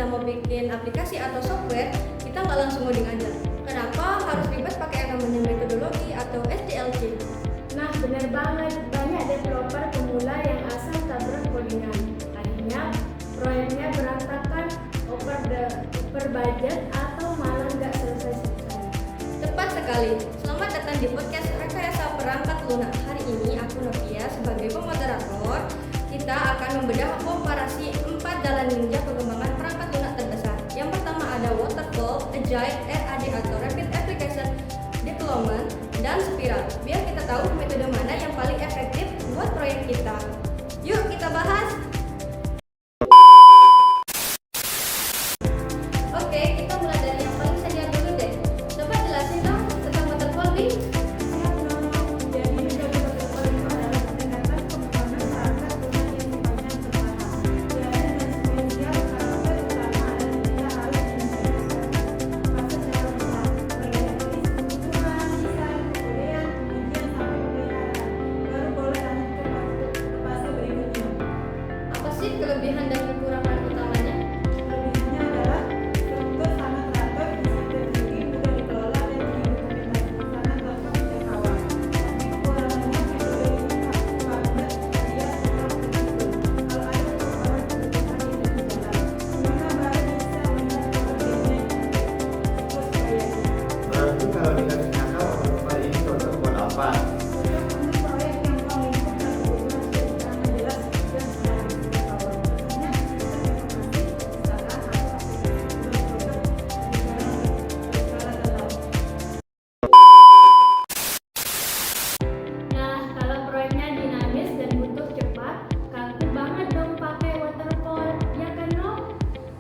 kita mau bikin aplikasi atau software, kita nggak langsung ngoding aja. Kenapa harus ribet pakai yang namanya metodologi atau SDLC? Nah, benar banget. Banyak developer pemula yang asal tabrak codingan. Akhirnya, proyeknya berantakan, over budget, atau malah nggak selesai-selesai. Tepat sekali. Selamat datang di podcast Rekayasa Perangkat Lunak. Hari ini aku Novia sebagai pemoderator. Kita akan membedah komparasi 4 jalan ninja pengembangan perangkat lunak terbesar. Yang pertama ada Waterfall, Agile, RAD atau Rapid Application Development, dan Spiral. Biar kita tahu metode mana yang paling efektif buat proyek kita. Yuk kita bahas. Oke, kita mulai dari yang paling senior dulu deh. Coba jelasin dong tentang Waterfall, Bi. Jadi, metode waterfall itu adalah pendekatan pengembangan perangkat lunak yang sifatnya bertahap. Biasanya dan sequential, karakter utama dan kita harus menyelesaikan fase secara bertahap, mulai dari kebutuhan, desain, kemudian ujian sampai pemeliharaan. Baru boleh lanjut ke fase berikutnya. Apa sih kelebihan dan kekurangan utamanya? Kelebihannya adalah struktur sangat teratur, bisa tersegi, mudah dikelola dan didokumentasi, sangat lengkap sejak awal. Tapi kekurangannya metode ini harus padat, dia tetap fleksibel. Kalau ada persoalan kebutuhan di tengah jalan, maka baru bisa melihat pekerjaannya siklus proyek. Berarti kalau dikasih nyata waterfall ini cocok buat apa? Cocok untuk proyek yang ruang lingkup dan kebutuhan sudah sangat jelas dan secara bertahun. Contohnya, sistem informasi, usaha, atau aplikasi belum cocok berskala tetap. Nah, kalau proyeknya dinamis dan butuh cepat, kaku banget dong pakai waterfall, ya kan Nom?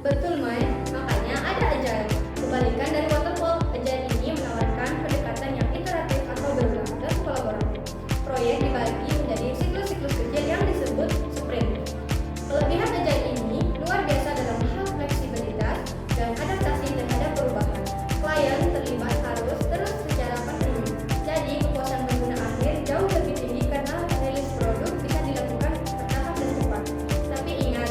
Betul, Mai. Makanya ada Agile. Kebalikan dari Waterfall, Agile ini menawarkan pendekatan yang iteratif atau berulang dan kolaboratif. Proyek dibagi menjadi siklus-siklus kecil yang disebut sprint. Kelebihan Agile ini luar biasa dalam hal fleksibilitas dan adaptasi terhadap perubahan. Klien terlibat harus terus secara kontinu. Jadi kepuasan pengguna akhir jauh lebih tinggi karena rilis produk bisa dilakukan bertahap dan cepat. Tapi ingat,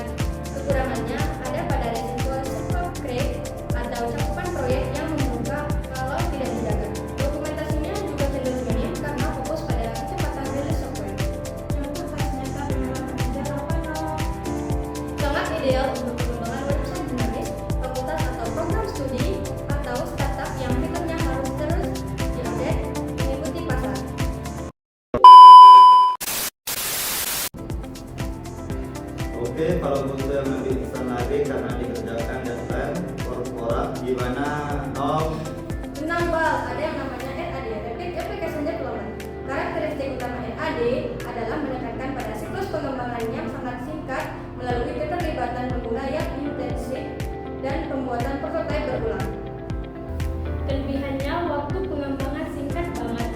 kekurangannya ada pada resiko scope creep atau cakupan proyek yang membengkak kalau tidak dijaga. Dokumentasinya juga cenderung minim karena fokus pada kecepatan rilis software. Contoh kasus nyata penerapan Agile apa Nom? Sangat ideal untuk pengembangan website dinamis, fakultas atau program studi, atau startup yang fiturnya harus terus diupdate mengikuti pasar. Oke, kalau butuh yang lebih instan lagi karena dikerjakan deadline korporat, gimana Nom? Tenang Bal, ada yang namanya RAD, Rapid Application Development. Karakteristik utama RAD adalah menekankan pada siklus pengembangan yang sangat singkat melalui keterlibatan pengguna yang intensif dan pembuatan prototipe berulang. Kelebihannya waktu pengembangan singkat banget.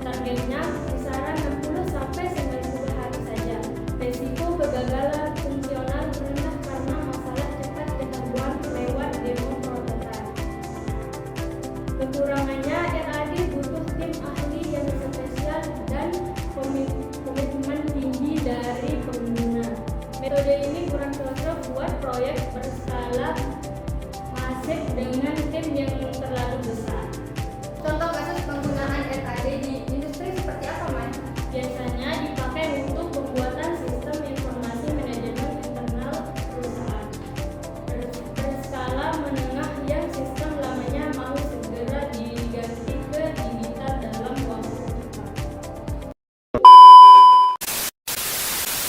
Targetnya kisaran 60 sampai 90 hari saja. Resiko kegagalan fungsional rendah karena masalah cepat ketahuan lewat demo prototipe. Kekurangannya RAD butuh tim ahli yang spesial dan komitmen tinggi dari pengguna. Metode ini kurang cocok buat proyek berskala masif dengan tim yang terlalu besar. Contoh kasus penggunaan RAD di industri seperti apa, Man? Biasanya dipakai untuk pembuatan sistem informasi manajemen internal perusahaan berskala menengah yang sistem lamanya mau segera diganti ke digital dalam waktu cepat.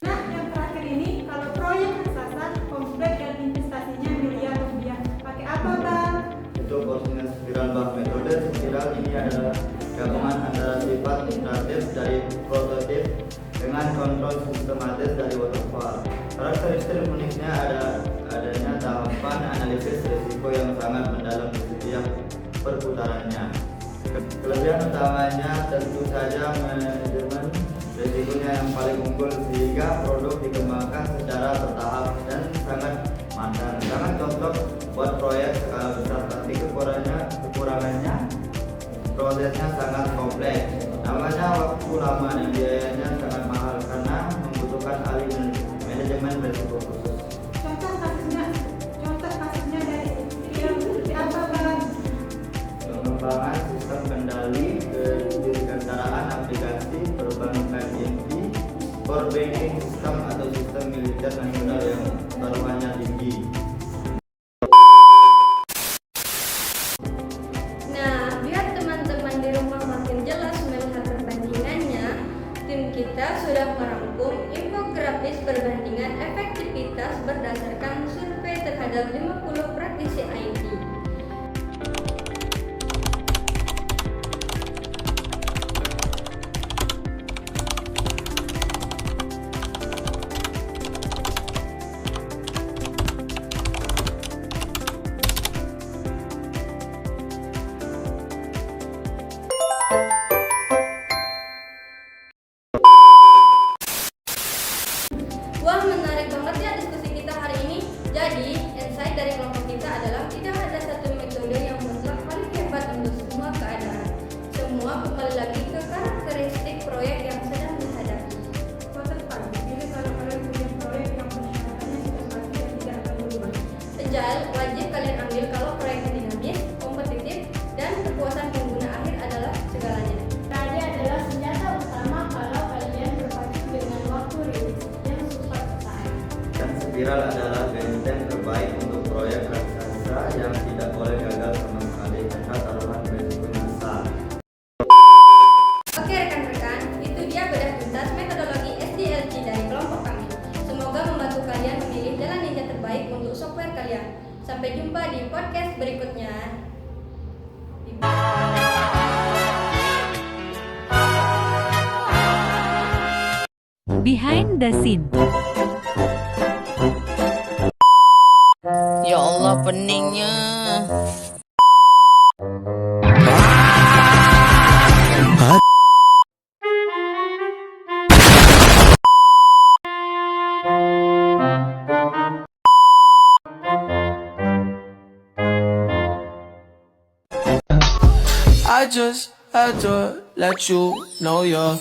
Nah, yang terakhir ini, kalau proyek raksasa, kompleks dan investasinya miliar rupiah, pakai apa Bang? Untuk koordinasi spiral bak metode spiral ini adalah gabungan antara sifat iteratif dari prototip dengan kontrol sistematis dari waterfall. Karakteristik uniknya adanya tahapan analisis risiko yang sangat mendalam di setiap perputarannya. Kelebihan utamanya tentu saja manajemen risikonya yang paling unggul sehingga produk dikembangkan secara bertahap dan sangat matang. Sangat cocok buat proyek skala besar, tapi kekurangannya prosesnya sangat kompleks. Namanya waktu lama dan biayanya sangat mahal karena membutuhkan ahli manajemen risiko khusus. Contoh kasusnya praktisi IT. Wah, menarik banget ya diskusi kita hari ini. Jadi, insight dari kelompok kita adalah tidak ada satu metode yang mutlak paling hebat untuk semua keadaan. Semua kembali lagi ke karakteristik proyek yang sedang dihadapi. Waterfall, jadi kalau kalian punya proyek yang persyaratannya sudah pasti dan tidak akan berubah. Agile wajib kalian ambil kalau proyeknya dinamis, kompetitif, dan kepuasan pengguna akhir adalah segalanya. Tadi adalah senjata utama kalau kalian berpacu dengan waktu rilis yang super ketat. Dan spiral adalah benteng terbaik untuk proyek raksasa yang tidak boleh gagal sama sekali karena taruhan beresikonya besar. Oke rekan-rekan, itu dia bedah tuntas metodologi SDLC dari kelompok kami. Semoga membantu kalian memilih jalan ninja terbaik untuk software kalian. Sampai jumpa di podcast berikutnya. Behind the scene. Ya Allah peningnya. I just had to let you know you're